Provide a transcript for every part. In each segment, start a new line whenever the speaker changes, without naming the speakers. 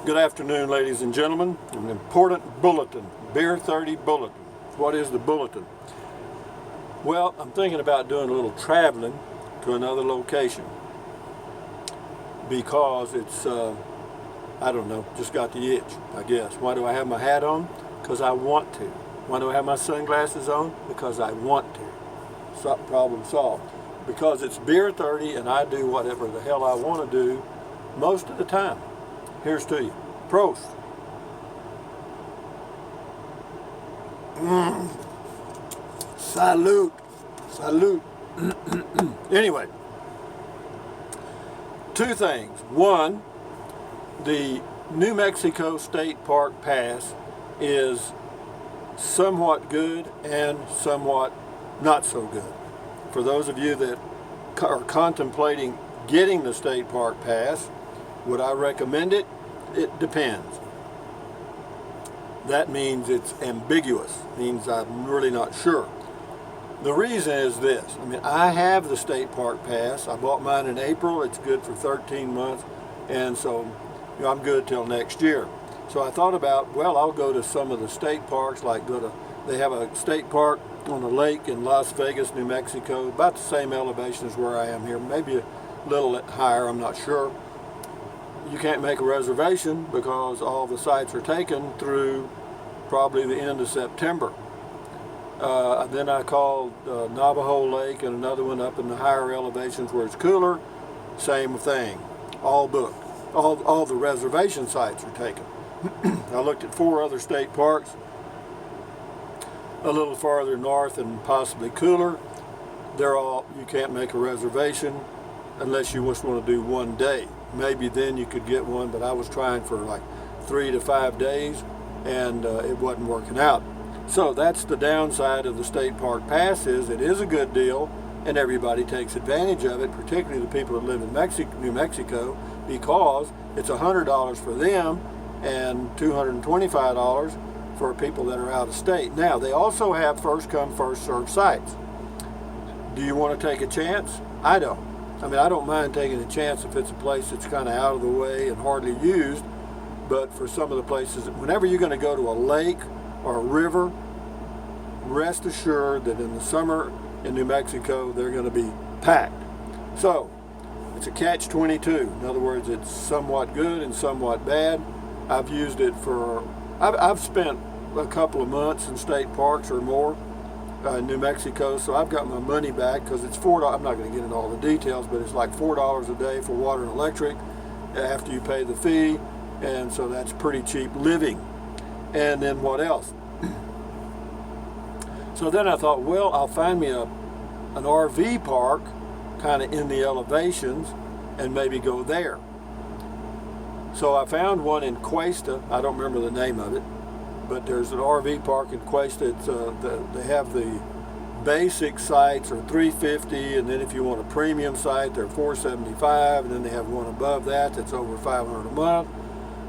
Good afternoon, ladies and gentlemen. An important bulletin, Beer 30 Bulletin. What is the bulletin? Well, I'm thinking about doing a little traveling to another location because it's, I don't know, just got the itch, I guess. Why do I have my hat on? Because I want to. Why do I have my sunglasses on? Because I want to. Problem solved. Because it's Beer 30 and I do whatever the hell I want to do most of the time. Here's to you. Prost. Salute. Salute. Anyway, two things. One, the New Mexico State Park Pass is somewhat good and somewhat not so good. For those of you that are contemplating getting the State Park Pass, would I recommend it? It depends. That means it's ambiguous, means I'm really not sure. The reason is this. I mean, I have the State Park Pass. I bought mine in April. It's good for 13 months, and so I'm good till next year. So I thought about, well, I'll go to some of the state parks, like they have a state park on a lake in Las Vegas, New Mexico, about the same elevation as where I am here, maybe a little higher, I'm not sure. You can't make a reservation because all the sites are taken through probably the end of September. Then I called Navajo Lake and another one up in the higher elevations where it's cooler. Same thing, all booked. All the reservation sites are taken. I looked at 4 other state parks, a little farther north and possibly cooler. They're all, you can't make a reservation unless you just want to do one day. Maybe then you could get one, but I was trying for like 3 to 5 days and it wasn't working out. So that's the downside of the State Park Pass. Is it is a good deal and everybody takes advantage of it, particularly the people that live in New Mexico, because it's $100 for them and $225 for people that are out of state. Now, they also have first come, first served sites. Do you want to take a chance? I don't. I mean, I don't mind taking a chance if it's a place that's kind of out of the way and hardly used, but for some of the places, whenever you're going to go to a lake or a river, rest assured that in the summer in New Mexico, they're going to be packed. So, it's a catch-22. In other words, it's somewhat good and somewhat bad. I've used it for, I've spent a couple of months in state parks or more in New Mexico, so I've got my money back because it's $4. I'm not going to get into all the details, but it's like $4 a day for water and electric after you pay the fee, and so that's pretty cheap living. And then what else? So then I thought, well, I'll find me an RV park kind of in the elevations and maybe go there. So I found one in Cuesta. I don't remember the name of it, but there's an RV park in Cuesta. It's, they have the basic sites are $350, and then if you want a premium site, they're $475, and then they have one above that that's over $500 a month,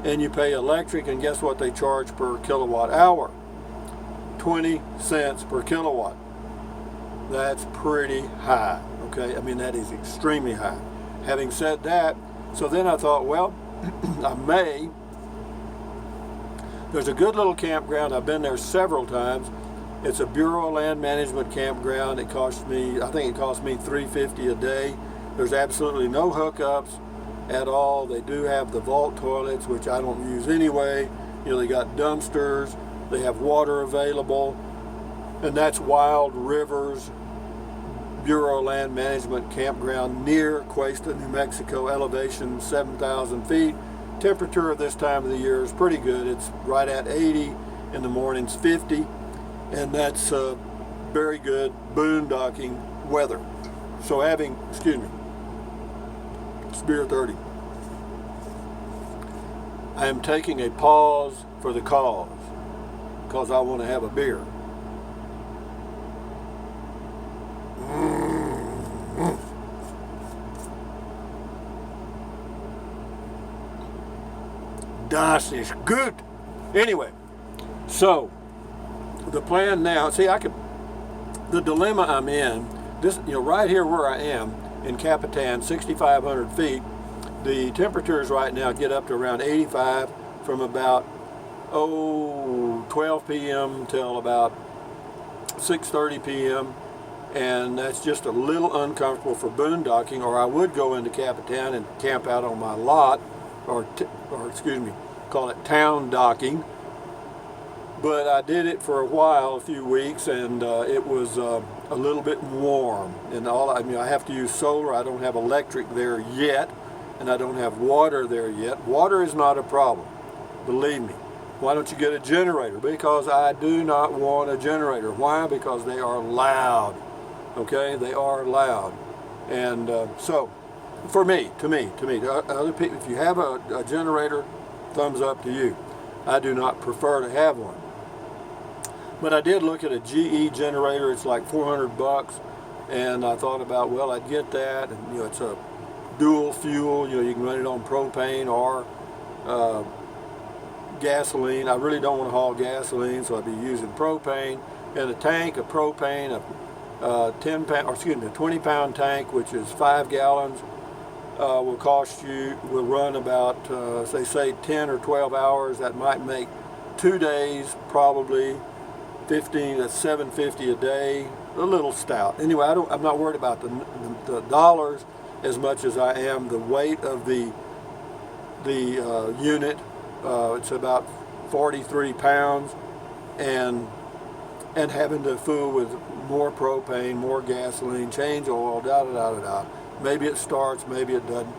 and you pay electric, and guess what they charge per kilowatt hour? 20 cents per kilowatt. That's pretty high, okay? I mean, that is extremely high. Having said that, so then I thought, well, there's a good little campground. I've been there several times. It's a Bureau of Land Management campground. I think it cost me $350 a day. There's absolutely no hookups at all. They do have the vault toilets, which I don't use anyway. You know, they got dumpsters. They have water available. And that's Wild Rivers Bureau of Land Management campground near Cuesta, New Mexico, elevation 7,000 feet. Temperature of this time of the year is pretty good. It's right at 80, in the mornings 50, and that's very good boondocking weather. So it's Beer 30. I am taking a pause for the cause, because I want to have a beer. Das ist gut. Anyway, so the plan now, the dilemma I'm in, this, right here where I am in Capitan, 6,500 feet, the temperatures right now get up to around 85. from about 12 p.m. till about 6:30 p.m. and that's just a little uncomfortable for boondocking. Or I would go into Capitan and camp out on my lot, or excuse me, call it town docking. But I did it for a while, a few weeks, and it was a little bit warm. And I have to use solar. I don't have electric there yet, and I don't have water there yet. Water is not a problem, believe me. Why don't you get a generator? Because I do not want a generator. Why? Because they are loud. Okay, they are loud. And so, for me, to other people, if you have a generator, thumbs up to you. I do not prefer to have one. But I did look at a GE generator. It's like $400, and I thought about, well, I'd get that, and it's a dual fuel. You can run it on propane or gasoline. I really don't want to haul gasoline, so I'd be using propane. And a tank of propane, a 20-pound tank, which is 5 gallons, will run about, say 10 or 12 hours. That might make 2 days, probably. 15, that's $7.50 a day, a little stout. Anyway, I'm not worried about the dollars as much as I am the weight of the unit. It's about 43 pounds, and having to fool with more propane, more gasoline, change oil, da. Maybe it starts, maybe it doesn't.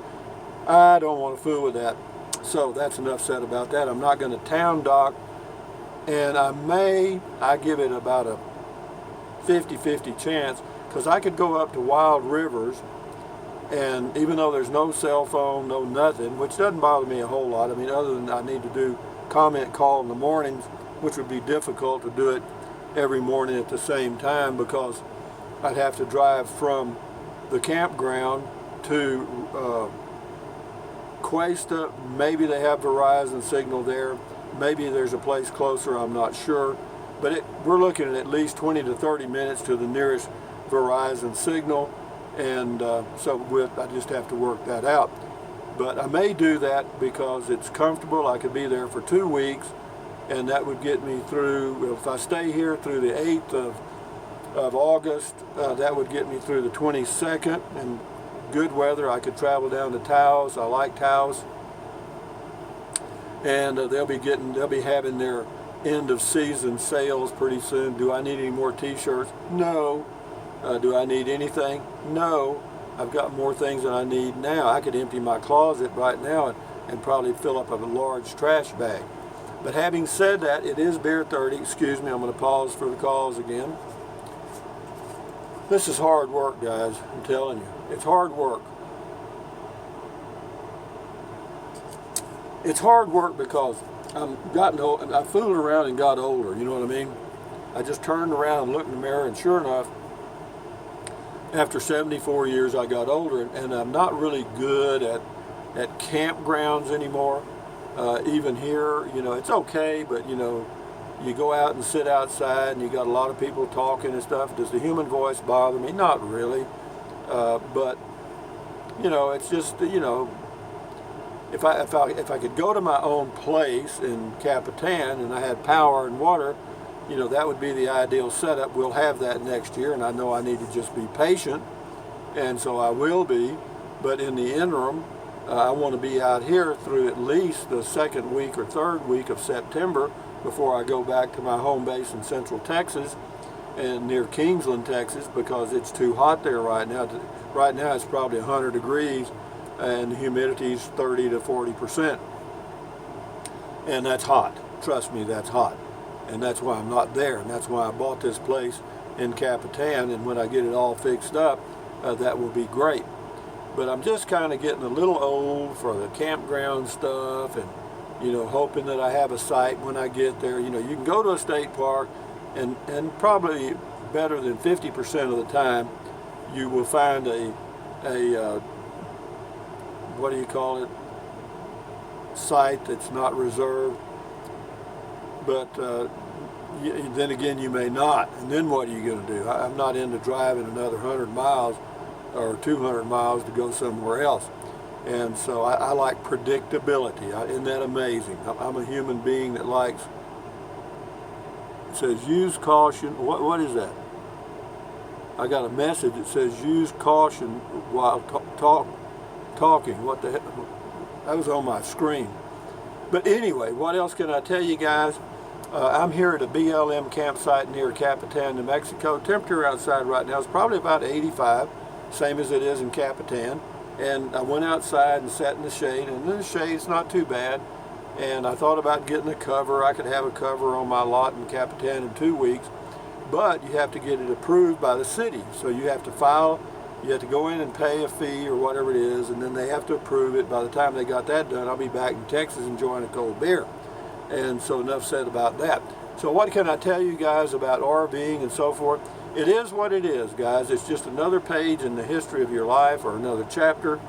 I don't want to fool with that. So that's enough said about that. I'm not going to town dock. And I give it about a 50-50 chance, because I could go up to Wild Rivers, and even though there's no cell phone, no nothing, which doesn't bother me a whole lot. I mean, other than I need to do comment call in the mornings, which would be difficult to do it every morning at the same time, because I'd have to drive from the campground to Cuesta. Maybe they have Verizon signal there. Maybe there's a place closer, I'm not sure. But we're looking at least 20 to 30 minutes to the nearest Verizon signal. And so I just have to work that out. But I may do that because it's comfortable. I could be there for 2 weeks, and that would get me through, if I stay here through the 8th of August, that would get me through the 22nd. And good weather, I could travel down to Taos. I like Taos. And they'll be having their end of season sales pretty soon. Do I need any more t-shirts? No. Do I need anything? No. I've got more things than I need now. I could empty my closet right now and probably fill up a large trash bag. But having said that, it is Beer 30. Excuse me, I'm going to pause for the calls again. This is hard work, guys. I'm telling you. It's hard work. It's hard work because I've gotten old, and I fooled around and got older, you know what I mean? I just turned around and looked in the mirror, and sure enough, after 74 years I got older, and I'm not really good at campgrounds anymore. Even here, it's okay, but you go out and sit outside and you got a lot of people talking and stuff. Does the human voice bother me? Not really. But it's just, if I could go to my own place in Capitan and I had power and water, that would be the ideal setup. We'll have that next year, and I know I need to just be patient, and so I will be. But in the interim, I want to be out here through at least the 2nd week or 3rd week of September before I go back to my home base in Central Texas and near Kingsland, Texas, because it's too hot there right now. Right now it's probably 100 degrees and the humidity is 30 to 40%. And that's hot. Trust me, that's hot. And that's why I'm not there. And that's why I bought this place in Capitan. And when I get it all fixed up, that will be great. But I'm just kind of getting a little old for the campground stuff, and hoping that I have a site when I get there. You can go to a state park, and probably better than 50% of the time, you will find a what do you call it, site that's not reserved. But then again, you may not. And then what are you going to do? I'm not into driving another 100 miles or 200 miles to go somewhere else. And so I like predictability. Isn't that amazing? I'm a human being that likes, it says use caution. What is that? I got a message that says use caution while talking. What the heck? That was on my screen. But anyway, what else can I tell you guys? I'm here at a BLM campsite near Capitan, New Mexico. Temperature outside right now is probably about 85, same as it is in Capitan. And I went outside and sat in the shade, and in the shade's not too bad. And I thought about getting a cover. I could have a cover on my lot in Capitan in 2 weeks, but you have to get it approved by the city. So you have to file, you have to go in and pay a fee or whatever it is, and then they have to approve it. By the time they got that done, I'll be back in Texas enjoying a cold beer. And so enough said about that. So what can I tell you guys about RVing and so forth? It is what it is, guys. It's just another page in the history of your life, or another chapter.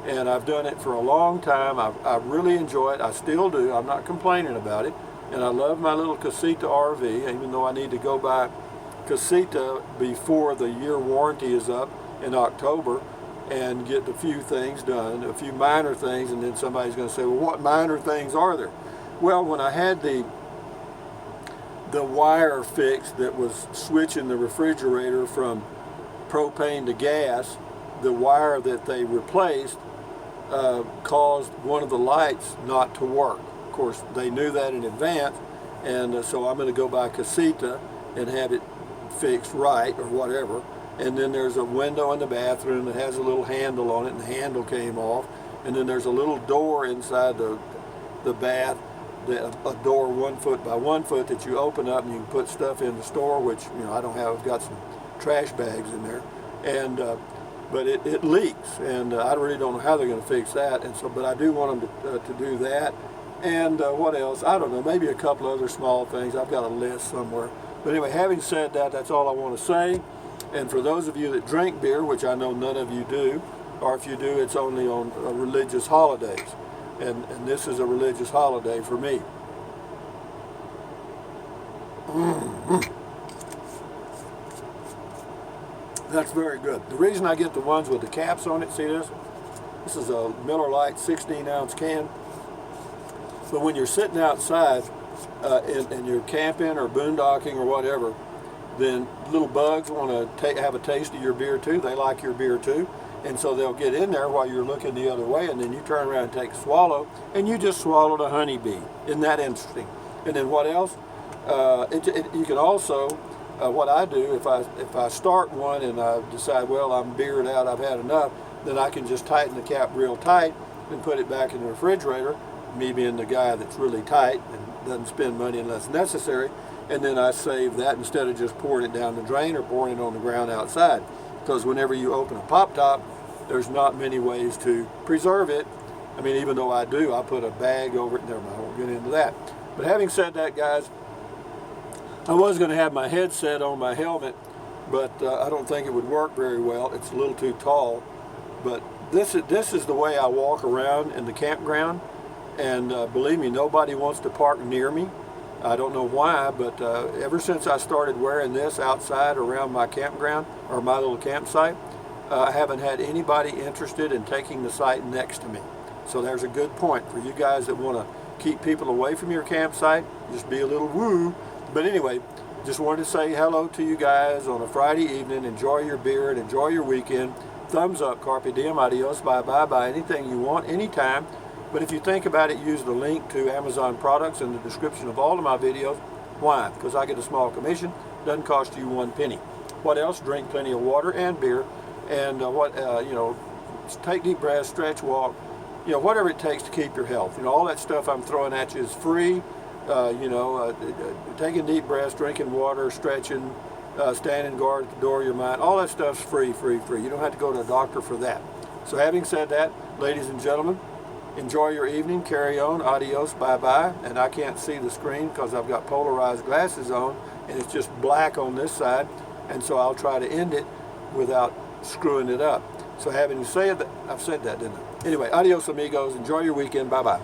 And I've done it for a long time. I really enjoy it. I still do. I'm not complaining about it. And I love my little Casita RV, even though I need to go buy Casita before the year warranty is up in October and get a few things done, a few minor things, and then somebody's going to say, well, what minor things are there? Well, when I had the wire fixed that was switching the refrigerator from propane to gas, the wire that they replaced caused one of the lights not to work. Of course, they knew that in advance, and so I'm going to go buy Casita and have it fixed right or whatever. And then there's a window in the bathroom that has a little handle on it, and the handle came off. And then there's a little door inside the bath, a door 1 foot by 1 foot that you open up and you can put stuff in the store, which, you know, I don't have. I've got some trash bags in there, and but it leaks, and I really don't know how they're going to fix that. And so, but I do want them to do that. And what else? I don't know. Maybe a couple other small things. I've got a list somewhere. But anyway, having said that, that's all I want to say. And for those of you that drink beer, which I know none of you do, or if you do, it's only on religious holidays. And this is a religious holiday for me. That's very good. The reason I get the ones with the caps on it, see this? This is a Miller Lite 16-ounce can. But when you're sitting outside and you're camping or boondocking or whatever, then little bugs want to have a taste of your beer too. They like your beer too. And so they'll get in there while you're looking the other way, and then you turn around and take a swallow, and you just swallowed a honeybee. Isn't that interesting? And then what else? You can also, what I do, if I start one and I decide, well, I'm beered out, I've had enough, then I can just tighten the cap real tight and put it back in the refrigerator, me being the guy that's really tight and doesn't spend money unless necessary, and then I save that instead of just pouring it down the drain or pouring it on the ground outside. Because whenever you open a pop top, there's not many ways to preserve it. I mean, even though I do, I put a bag over it. Never mind, I won't get into that. But having said that, guys, I was going to have my headset on my helmet, but I don't think it would work very well. It's a little too tall. But this is the way I walk around in the campground, and believe me, nobody wants to park near me. I don't know why, but ever since I started wearing this outside around my campground or my little campsite, I haven't had anybody interested in taking the site next to me. So there's a good point for you guys that want to keep people away from your campsite. Just be a little woo. But anyway, just wanted to say hello to you guys on a Friday evening. Enjoy your beer and enjoy your weekend. Thumbs up, carpe diem, adios, bye-bye, buy anything you want, anytime. But if you think about it, use the link to Amazon products in the description of all of my videos. Why? Because I get a small commission. Doesn't cost you 1 penny. What else? Drink plenty of water and beer. And you know, take deep breaths, stretch, walk. You know, whatever it takes to keep your health. You know, all that stuff I'm throwing at you is free. Taking deep breaths, drinking water, stretching, standing guard at the door of your mind. All that stuff's free, free, free. You don't have to go to a doctor for that. So having said that, ladies and gentlemen, enjoy your evening, carry on, adios, bye-bye. And I can't see the screen because I've got polarized glasses on and it's just black on this side. And so I'll try to end it without screwing it up. So having said that, I've said that, didn't I? Anyway, adios amigos, enjoy your weekend, bye-bye.